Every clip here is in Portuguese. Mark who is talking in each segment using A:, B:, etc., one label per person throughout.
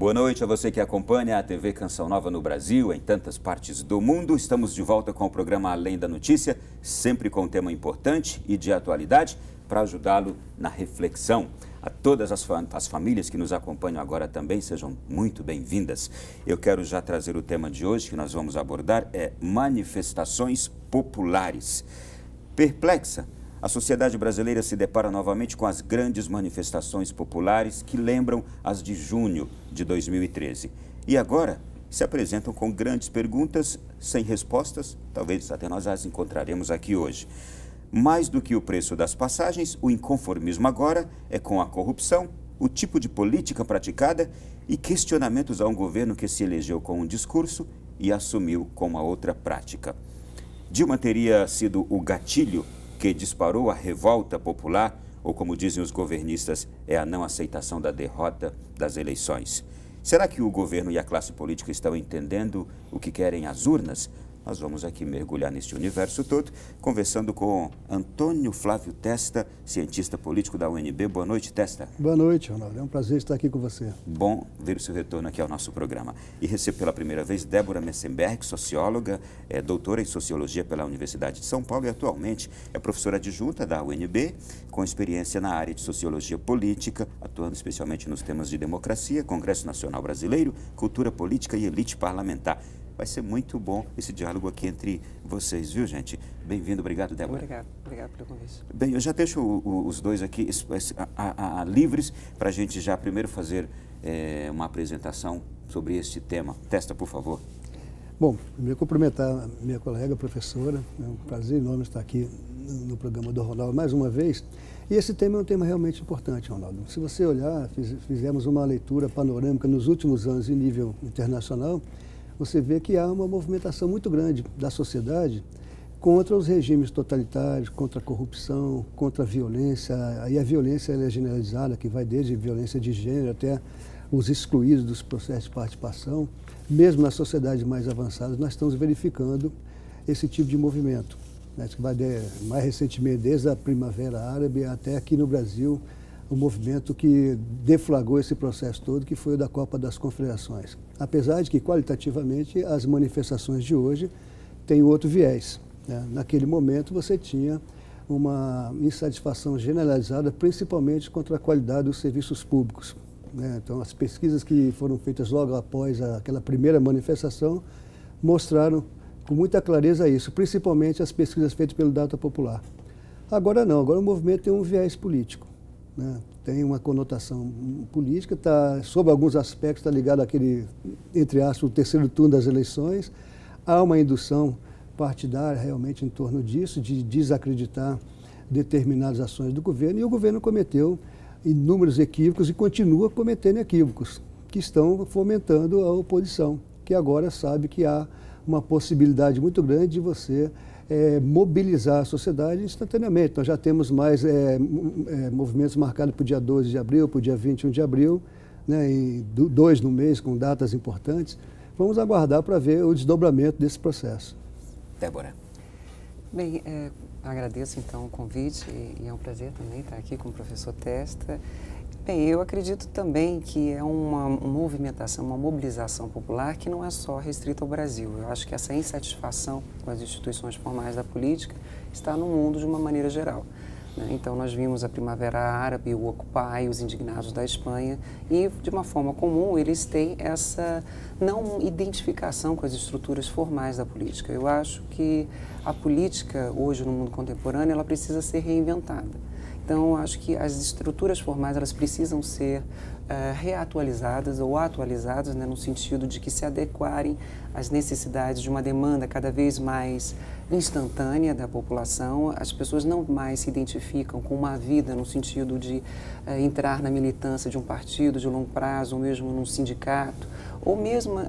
A: Boa noite a você que acompanha a TV Canção Nova no Brasil, em tantas partes do mundo. Estamos de volta com o programa Além da Notícia, sempre com um tema importante e de atualidade para ajudá-lo na reflexão. A todas as famílias que nos acompanham agora também, sejam muito bem-vindas. Eu quero já trazer o tema de hoje que nós vamos abordar, é manifestações populares. Perplexa, a sociedade brasileira se depara novamente com as grandes manifestações populares que lembram as de junho de 2013. E agora se apresentam com grandes perguntas sem respostas, talvez até nós as encontraremos aqui hoje. Mais do que o preço das passagens, o inconformismo agora é com a corrupção, o tipo de política praticada e questionamentos a um governo que se elegeu com um discurso e assumiu com uma outra prática. Dilma teria sido o gatilho que disparou a revolta popular, ou como dizem os governistas, é a não aceitação da derrota das eleições. Será que o governo e a classe política estão entendendo o que querem as urnas? Nós vamos aqui mergulhar neste universo todo, conversando com Antônio Flávio Testa, cientista político da UNB. Boa noite, Testa.
B: Boa noite, Ronaldo. É um prazer estar aqui com você.
A: Bom ver o seu retorno aqui ao nosso programa. E recebo pela primeira vez Débora Messenberg, socióloga, doutora em Sociologia pela Universidade de São Paulo e atualmente é professora adjunta da UNB, com experiência na área de Sociologia Política, atuando especialmente nos temas de democracia, Congresso Nacional Brasileiro, cultura política e elite parlamentar. Vai ser muito bom esse diálogo aqui entre vocês, viu, gente? Bem-vindo, obrigado, Débora.
C: Obrigado pelo convite.
A: Bem, eu já deixo os dois aqui livres para a gente já primeiro fazer uma apresentação sobre este tema. Testa, por favor.
B: Bom, primeiro cumprimentar a minha colega, professora. É um prazer enorme estar aqui no programa do Ronaldo mais uma vez. E esse tema é um tema realmente importante, Ronaldo. Se você olhar, fizemos uma leitura panorâmica nos últimos anos em nível internacional, você vê que há uma movimentação muito grande da sociedade contra os regimes totalitários, contra a corrupção, contra a violência. Aí a violência ela é generalizada, que vai desde violência de gênero até os excluídos dos processos de participação. Mesmo nas sociedades mais avançadas, nós estamos verificando esse tipo de movimento, né, que vai mais recentemente, desde a Primavera Árabe até aqui no Brasil, o movimento que deflagrou esse processo todo, que foi o da Copa das Confederações. Apesar de que, qualitativamente, as manifestações de hoje têm outro viés, né? Naquele momento, você tinha uma insatisfação generalizada, principalmente contra a qualidade dos serviços públicos, né? Então, as pesquisas que foram feitas logo após aquela primeira manifestação mostraram com muita clareza isso, principalmente as pesquisas feitas pelo Data Popular. Agora não, agora o movimento tem um viés político, né? Tem uma conotação política, sob alguns aspectos está ligado àquele, entre aspas, o terceiro turno das eleições. Há uma indução partidária realmente em torno disso, de desacreditar determinadas ações do governo, e o governo cometeu inúmeros equívocos e continua cometendo equívocos, que estão fomentando a oposição, que agora sabe que há uma possibilidade muito grande de você mobilizar a sociedade instantaneamente. Nós já temos mais movimentos marcados para o dia 12 de abril, para o dia 21 de abril, né, e 2 no mês, com datas importantes. Vamos aguardar para ver o desdobramento desse processo.
A: Débora.
C: Bem, agradeço então o convite e é um prazer também estar aqui com o professor Testa. Bem, eu acredito também que é uma movimentação, uma mobilização popular que não é só restrita ao Brasil. Eu acho que essa insatisfação com as instituições formais da política está no mundo de uma maneira geral, né? Então, nós vimos a Primavera Árabe, o Occupy, os indignados da Espanha e, de uma forma comum, eles têm essa não identificação com as estruturas formais da política. Eu acho que a política, hoje, no mundo contemporâneo, ela precisa ser reinventada. Então, acho que as estruturas formais elas precisam ser reatualizadas ou atualizadas, né, no sentido de que se adequarem às necessidades de uma demanda cada vez mais instantânea da população. As pessoas não mais se identificam com uma vida no sentido de entrar na militância de um partido de longo prazo, ou mesmo num sindicato, ou mesmo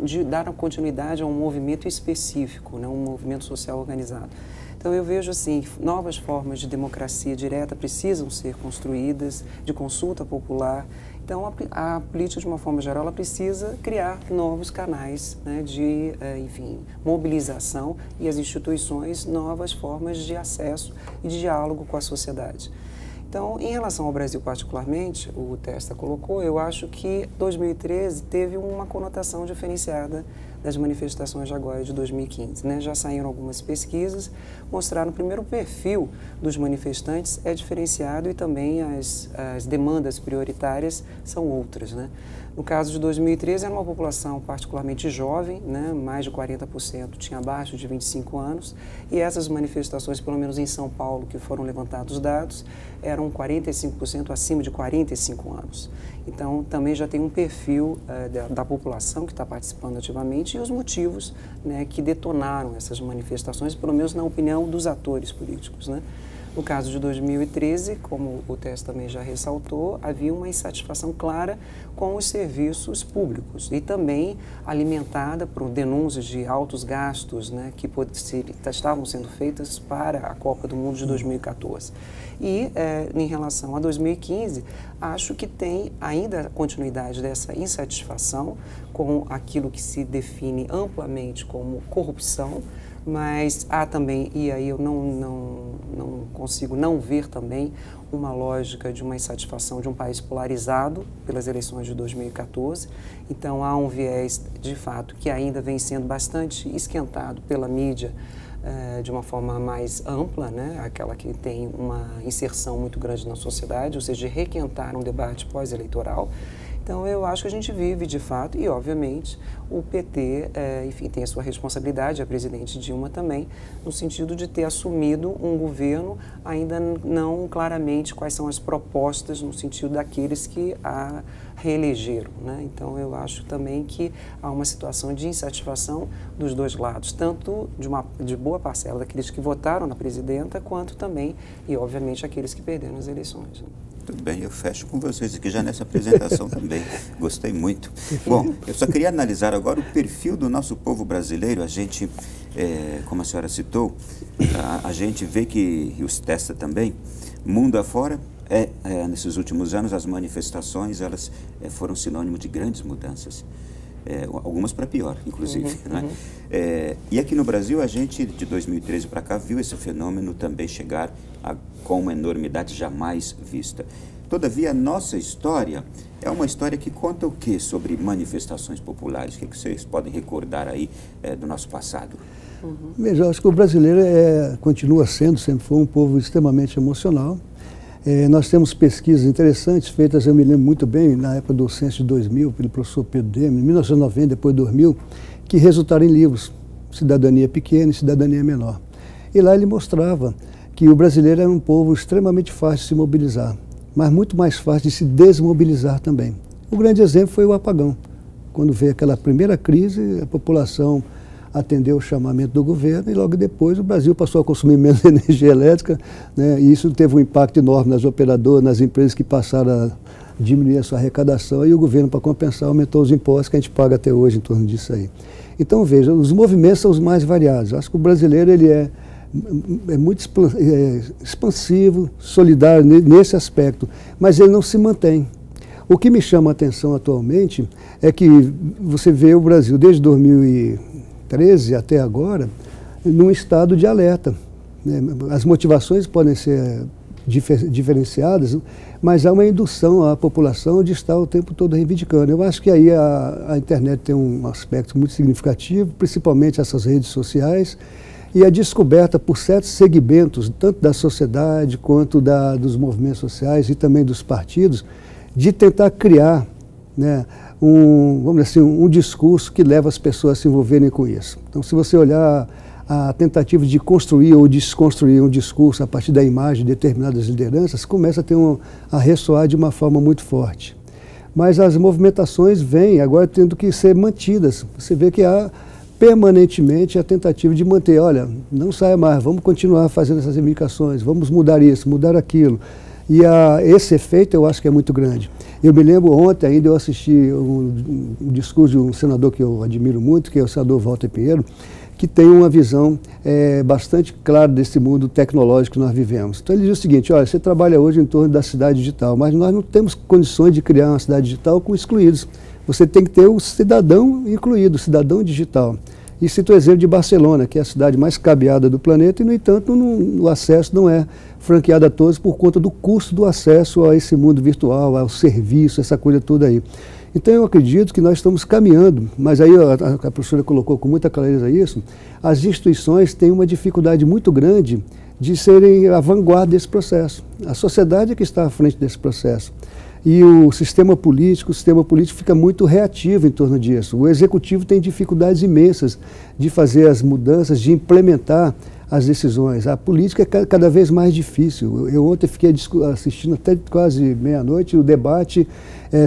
C: de dar continuidade a um movimento específico, né, um movimento social organizado. Então, eu vejo assim, novas formas de democracia direta precisam ser construídas, de consulta popular. Então, a política, de uma forma geral, ela precisa criar novos canais, né, de, enfim, mobilização e as instituições, novas formas de acesso e de diálogo com a sociedade. Então, em relação ao Brasil particularmente, o Testa colocou, eu acho que 2013 teve uma conotação diferenciada das manifestações de agora de 2015. Né? Já saíram algumas pesquisas, mostraram primeiro o perfil dos manifestantes é diferenciado e também as demandas prioritárias são outras. Né? No caso de 2013, era uma população particularmente jovem, né? Mais de 40% tinha abaixo de 25 anos, e essas manifestações, pelo menos em São Paulo, que foram levantados dados, eram 45% acima de 45 anos. Então, também já tem um perfil da população que está participando ativamente e os motivos, né, que detonaram essas manifestações, pelo menos na opinião dos atores políticos. Né? No caso de 2013, como o Testa também já ressaltou, havia uma insatisfação clara com os serviços públicos e também alimentada por denúncias de altos gastos, né, que estavam sendo feitas para a Copa do Mundo de 2014. E, em relação a 2015, acho que tem ainda a continuidade dessa insatisfação com aquilo que se define amplamente como corrupção, mas há também, e aí eu não consigo não ver também uma lógica de uma insatisfação de um país polarizado pelas eleições de 2014. Então há um viés, de fato, que ainda vem sendo bastante esquentado pela mídia de uma forma mais ampla, né? Aquela que tem uma inserção muito grande na sociedade, ou seja, de requentar um debate pós-eleitoral. Então, eu acho que a gente vive, de fato, e, obviamente, o PT, enfim, tem a sua responsabilidade, a presidente Dilma também, no sentido de ter assumido um governo ainda não claramente quais são as propostas no sentido daqueles que a reelegeram, né? Então, eu acho também que há uma situação de insatisfação dos dois lados, tanto de boa parcela daqueles que votaram na presidenta, quanto também, e, obviamente, aqueles que perderam as eleições, né?
A: Tudo bem, eu fecho com vocês aqui já nessa apresentação também. Gostei muito. Bom, eu só queria analisar agora o perfil do nosso povo brasileiro. A gente, como a senhora citou, a gente vê que, e os Testa também, mundo afora, nesses últimos anos, as manifestações elas foram sinônimo de grandes mudanças. Algumas para pior, inclusive. Né? E aqui no Brasil, a gente, de 2013 para cá, viu esse fenômeno também chegar com uma enormidade jamais vista. Todavia, a nossa história é uma história que conta o quê sobre manifestações populares? O que vocês podem recordar aí do nosso passado?
B: Veja, eu acho que o brasileiro continua sendo, sempre foi um povo extremamente emocional. Nós temos pesquisas interessantes feitas, eu me lembro muito bem, na época do censo de 2000, pelo professor Pedro Deme, em 1990, depois de 2000, que resultaram em livros, Cidadania Pequena e Cidadania Menor. E lá ele mostrava que o brasileiro era um povo extremamente fácil de se mobilizar, mas muito mais fácil de se desmobilizar também. O grande exemplo foi o apagão. Quando veio aquela primeira crise, a população atendeu o chamamento do governo e logo depois o Brasil passou a consumir menos energia elétrica, né? E isso teve um impacto enorme nas operadoras, nas empresas que passaram a diminuir a sua arrecadação, e o governo, para compensar, aumentou os impostos que a gente paga até hoje em torno disso aí. Então, veja, os movimentos são os mais variados. Eu acho que o brasileiro ele é muito expansivo, solidário nesse aspecto, mas ele não se mantém. O que me chama a atenção atualmente é que você vê o Brasil desde 2013 até agora num estado de alerta, né? As motivações podem ser diferenciadas, mas há uma indução à população de estar o tempo todo reivindicando. Eu acho que aí a internet tem um aspecto muito significativo, principalmente essas redes sociais, e a descoberta por certos segmentos, tanto da sociedade quanto dos movimentos sociais e também dos partidos, de tentar criar, né, vamos dizer assim, um discurso que leva as pessoas a se envolverem com isso. Então, se você olhar a tentativa de construir ou desconstruir um discurso a partir da imagem de determinadas lideranças, começa a ressoar de uma forma muito forte. Mas as movimentações vêm agora tendo que ser mantidas. Você vê que há permanentemente a tentativa de manter, olha, não saia mais, vamos continuar fazendo essas reivindicações, vamos mudar isso, mudar aquilo. E esse efeito eu acho que é muito grande. Eu me lembro ontem ainda eu assisti um discurso de um senador que eu admiro muito, que é o senador Walter Pinheiro, que tem uma visão bastante clara desse mundo tecnológico que nós vivemos. Então ele diz o seguinte, olha, você trabalha hoje em torno da cidade digital, mas nós não temos condições de criar uma cidade digital com excluídos. Você tem que ter o cidadão incluído, o cidadão digital. E cito o exemplo de Barcelona, que é a cidade mais cabeada do planeta e, no entanto, o acesso não é franqueado a todos por conta do custo do acesso a esse mundo virtual, ao serviço, essa coisa toda aí. Então eu acredito que nós estamos caminhando, mas aí a professora colocou com muita clareza isso, as instituições têm uma dificuldade muito grande de serem a vanguarda desse processo. A sociedade é que está à frente desse processo. E o sistema político fica muito reativo em torno disso. O executivo tem dificuldades imensas de fazer as mudanças, de implementar as decisões. A política é cada vez mais difícil. Eu ontem fiquei assistindo até quase meia-noite o debate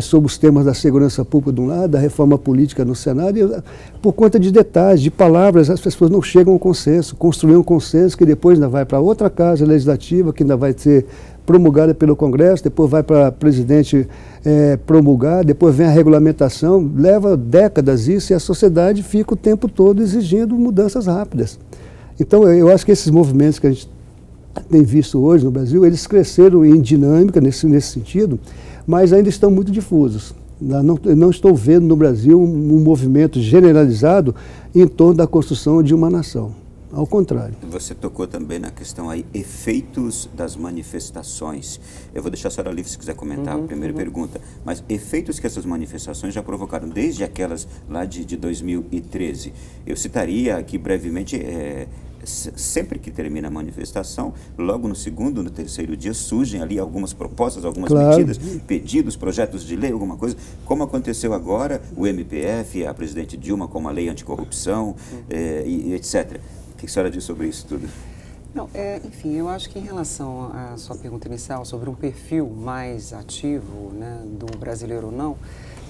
B: sobre os temas da segurança pública de um lado, da reforma política no Senado, e por conta de detalhes, de palavras, as pessoas não chegam a um consenso, construir um consenso que depois ainda vai para outra casa legislativa, que ainda vai ser promulgada pelo Congresso, depois vai para presidente promulgar, depois vem a regulamentação, leva décadas isso e a sociedade fica o tempo todo exigindo mudanças rápidas. Então eu acho que esses movimentos que a gente tem visto hoje no Brasil, eles cresceram em dinâmica nesse sentido, mas ainda estão muito difusos. Não estou vendo no Brasil um movimento generalizado em torno da construção de uma nação. Ao contrário.
A: Você tocou também na questão aí, efeitos das manifestações. Eu vou deixar a senhora livre se quiser comentar a primeira pergunta, mas efeitos que essas manifestações já provocaram, desde aquelas lá de 2013. Eu citaria aqui brevemente, sempre que termina a manifestação, logo no segundo, no terceiro dia, surgem ali algumas propostas, algumas medidas, pedidos, projetos de lei, alguma coisa, como aconteceu agora, o MPF, a presidente Dilma com uma lei anticorrupção, e etc. O que a senhora diz sobre isso tudo?
C: Não, enfim, eu acho que em relação à sua pergunta inicial sobre um perfil mais ativo, né, do brasileiro ou não,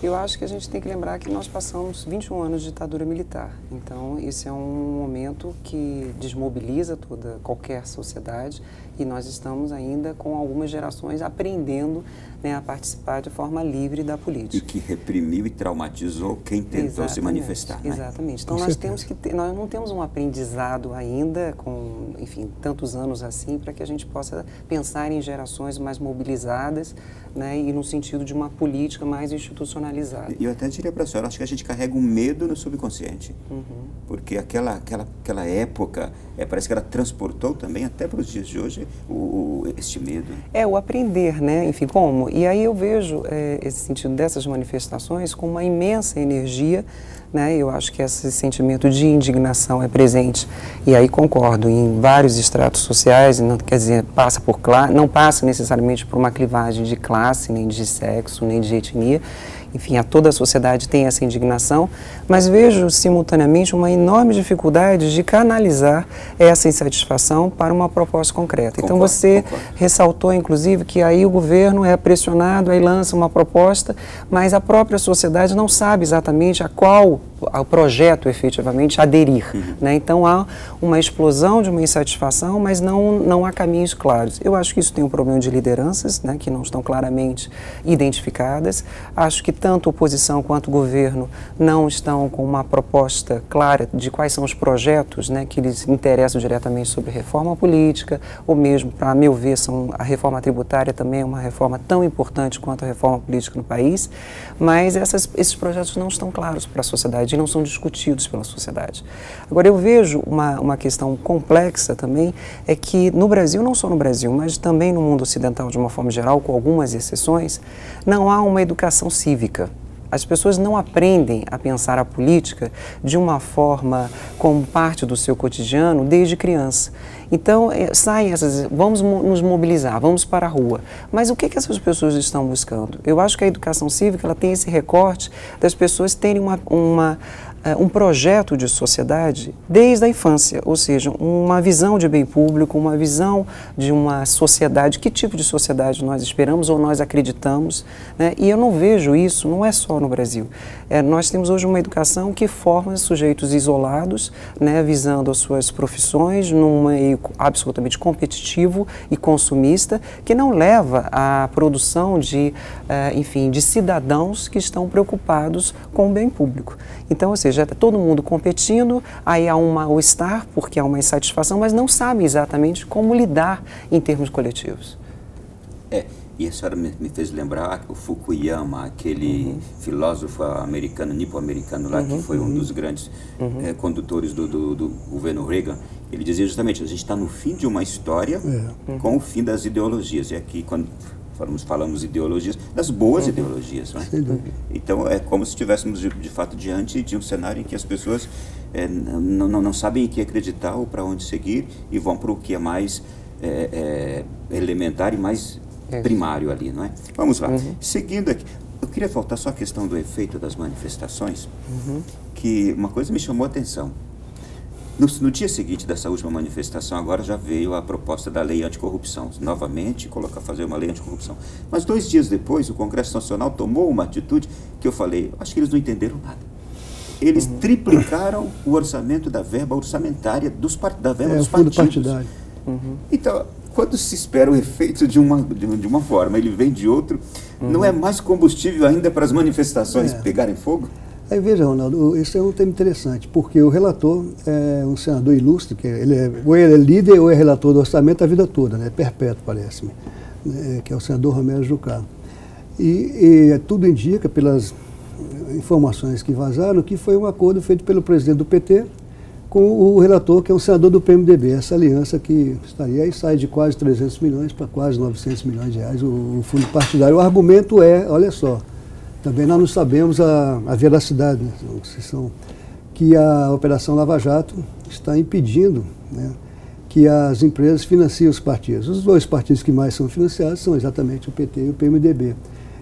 C: eu acho que a gente tem que lembrar que nós passamos 21 anos de ditadura militar. Então, esse é um momento que desmobiliza qualquer sociedade e nós estamos ainda com algumas gerações aprendendo, né, a participar de forma livre da política.
A: E que reprimiu e traumatizou quem tentou se manifestar. Né?
C: Exatamente. Então, nós não temos um aprendizado ainda com, enfim, tantos anos assim, para que a gente possa pensar em gerações mais mobilizadas, né, e no sentido de uma política mais institucionalizada.
A: E eu até diria para a senhora, acho que a gente carrega um medo no subconsciente, porque aquela época, parece que ela transportou também até para os dias de hoje este medo.
C: O aprender, né? Enfim, como? E aí eu vejo esse sentido dessas manifestações com uma imensa energia, né? Eu acho que esse sentimento de indignação é presente, e aí concordo, em vários estratos sociais, não, quer dizer, não passa necessariamente por uma clivagem de classe, nem de sexo, nem de etnia. Enfim, toda a sociedade tem essa indignação, mas vejo simultaneamente uma enorme dificuldade de canalizar essa insatisfação para uma proposta concreta. Então você ressaltou, inclusive, que aí o governo é pressionado, aí lança uma proposta, mas a própria sociedade não sabe exatamente a qual projeto efetivamente aderir. Né? Então há uma explosão de uma insatisfação, mas não há caminhos claros. Eu acho que isso tem um problema de lideranças, né, que não estão claramente identificadas. Acho que tanto a oposição quanto o governo não estão com uma proposta clara de quais são os projetos, né, que lhes interessam diretamente sobre reforma política, ou mesmo, para meu ver, a reforma tributária também é uma reforma tão importante quanto a reforma política no país, mas esses projetos não estão claros para a sociedade e não são discutidos pela sociedade. Agora, eu vejo uma questão complexa também, é que no Brasil, não só no Brasil, mas também no mundo ocidental de uma forma geral, com algumas exceções, não há uma educação cívica. As pessoas não aprendem a pensar a política de uma forma como parte do seu cotidiano desde criança. Então, saem vamos nos mobilizar, vamos para a rua. Mas o que essas pessoas estão buscando? Eu acho que a educação cívica ela tem esse recorte das pessoas terem um projeto de sociedade desde a infância, ou seja, uma visão de bem público, uma visão de uma sociedade, que tipo de sociedade nós esperamos ou nós acreditamos, né? E eu não vejo isso, não é só no Brasil. Nós temos hoje uma educação que forma sujeitos isolados, né, visando as suas profissões num meio absolutamente competitivo e consumista, que não leva à produção de cidadãos que estão preocupados com o bem público. Então, ou seja, todo mundo competindo, aí há um mal-estar, porque há uma insatisfação, mas não sabe exatamente como lidar em termos coletivos.
A: E a senhora me fez lembrar o Fukuyama, aquele filósofo americano, nipo-americano lá, que foi um dos grandes condutores do governo Reagan. Ele dizia justamente, a gente está no fim de uma história com o fim das ideologias. E aqui, quando falamos ideologias, das boas ideologias. Não é? Então, é como se estivéssemos, de fato, diante de um cenário em que as pessoas não sabem em que acreditar ou para onde seguir e vão para o que é mais elementar e mais primário ali, não é? Vamos lá. Seguindo aqui, eu queria voltar só à questão do efeito das manifestações, que uma coisa me chamou a atenção. No dia seguinte dessa última manifestação, agora já veio a proposta da lei anticorrupção, novamente fazer uma lei anticorrupção. Mas 2 dias depois, o Congresso Nacional tomou uma atitude que eu falei, acho que eles não entenderam nada. Eles triplicaram o orçamento da verba orçamentária dos partidos.
B: Partidário.
A: Então, quando se espera o efeito de uma forma, ele vem de outro, não é mais combustível ainda para as manifestações pegarem fogo?
B: Aí veja, Ronaldo, esse é um tema interessante, porque o relator é um senador ilustre, que ou ele é líder ou é relator do orçamento a vida toda, né? Perpétuo, parece-me, que é o senador Romero Jucá. E tudo indica, pelas informações que vazaram, que foi um acordo feito pelo presidente do PT com o relator, que é um senador do PMDB, essa aliança que estaria aí, sai de quase 300 milhões para quase 900 milhões de reais o fundo partidário. O argumento é, olha só, também nós não sabemos a veracidade, né, que a Operação Lava Jato está impedindo, né, que as empresas financiem os partidos. Os 2 partidos que mais são financiados são exatamente o PT e o PMDB.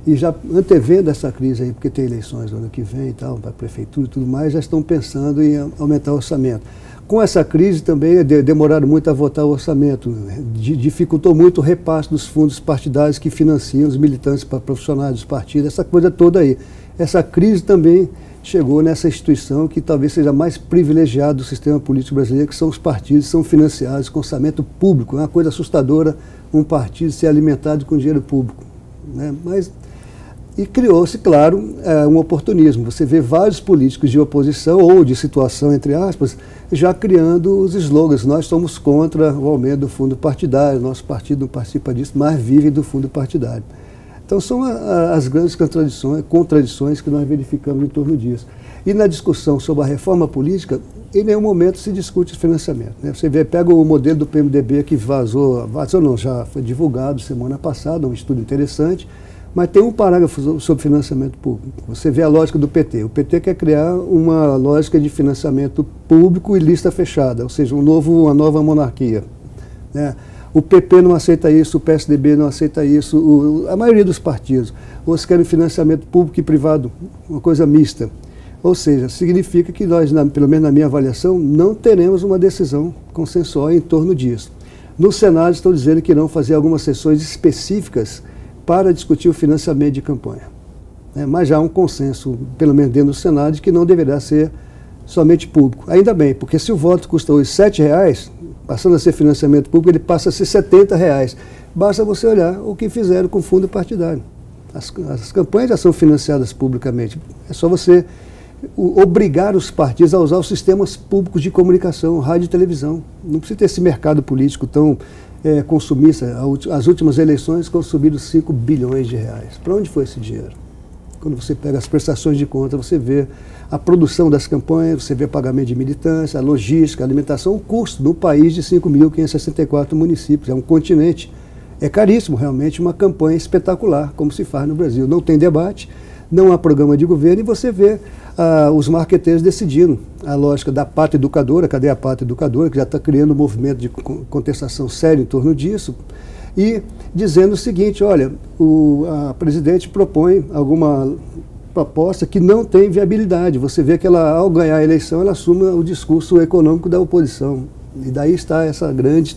B: E já antevendo essa crise aí, porque tem eleições no ano que vem e tal, para a prefeitura e tudo mais, já estão pensando em aumentar o orçamento. Com essa crise também demoraram muito a votar o orçamento, dificultou muito o repasse dos fundos partidários que financiam os militantes profissionais dos partidos, essa coisa toda aí. Essa crise também chegou nessa instituição que talvez seja mais privilegiada do sistema político brasileiro, que são os partidos que são financiados com orçamento público. É uma coisa assustadora um partido ser alimentado com dinheiro público, né? E criou-se, claro, um oportunismo. Você vê vários políticos de oposição ou de situação, entre aspas, já criando os slogans. Nós somos contra o aumento do fundo partidário, nosso partido não participa disso, mas vive do fundo partidário. Então são as grandes contradições que nós verificamos em torno disso. E na discussão sobre a reforma política, em nenhum momento se discute o financiamento, né? Você pega o modelo do PMDB que já foi divulgado semana passada, um estudo interessante, mas tem um parágrafo sobre financiamento público. Você vê a lógica do PT. O PT quer criar uma lógica de financiamento público e lista fechada, ou seja, uma nova monarquia, né? O PP não aceita isso, o PSDB não aceita isso, a maioria dos partidos. Outros querem financiamento público e privado, uma coisa mista. Ou seja, significa que nós, pelo menos na minha avaliação, não teremos uma decisão consensual em torno disso. No Senado estão dizendo que irão fazer algumas sessões específicas para discutir o financiamento de campanha. Mas já há um consenso, pelo menos dentro do Senado, de que não deverá ser somente público. Ainda bem, porque se o voto custa hoje R$7, passando a ser financiamento público, ele passa a ser R$70. Basta você olhar o que fizeram com o fundo partidário. As campanhas já são financiadas publicamente. É só você obrigar os partidos a usar os sistemas públicos de comunicação, rádio e televisão. Não precisa ter esse mercado político tão consumista. As últimas eleições consumiram 5 bilhões de reais. Para onde foi esse dinheiro? Quando você pega as prestações de conta, você vê a produção das campanhas, você vê pagamento de militância, a logística, a alimentação, o custo no país de 5.564 municípios. É um continente. É caríssimo, realmente, uma campanha espetacular, como se faz no Brasil. Não tem debate, não há programa de governo, e você vê os marqueteiros decidindo a lógica da pátria educadora. Cadê a pátria educadora, que já está criando um movimento de contestação sério em torno disso, e dizendo o seguinte: olha, a presidente propõe alguma proposta que não tem viabilidade. Você vê que ela, ao ganhar a eleição, ela assume o discurso econômico da oposição. E daí está essa grande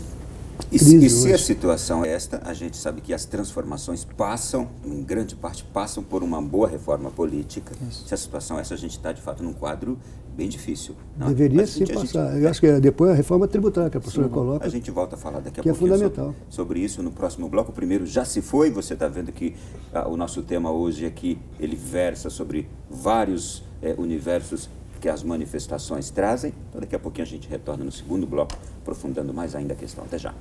B: crise.
A: E se a situação é esta, a gente sabe que as transformações passam, em grande parte, passam por uma boa reforma política. Isso. Se a situação é essa, a gente está, de fato, num quadro bem difícil. Não?
B: Deveria sim passar. Eu acho que depois a reforma tributária que a professora coloca.
A: A gente volta a falar daqui a
B: pouquinho.
A: Que é
B: fundamental.
A: Sobre isso no próximo bloco. O primeiro já se foi. Você está vendo que o nosso tema hoje aqui, ele versa sobre vários universos que as manifestações trazem. Então, daqui a pouquinho a gente retorna no segundo bloco, aprofundando mais ainda a questão. Até já.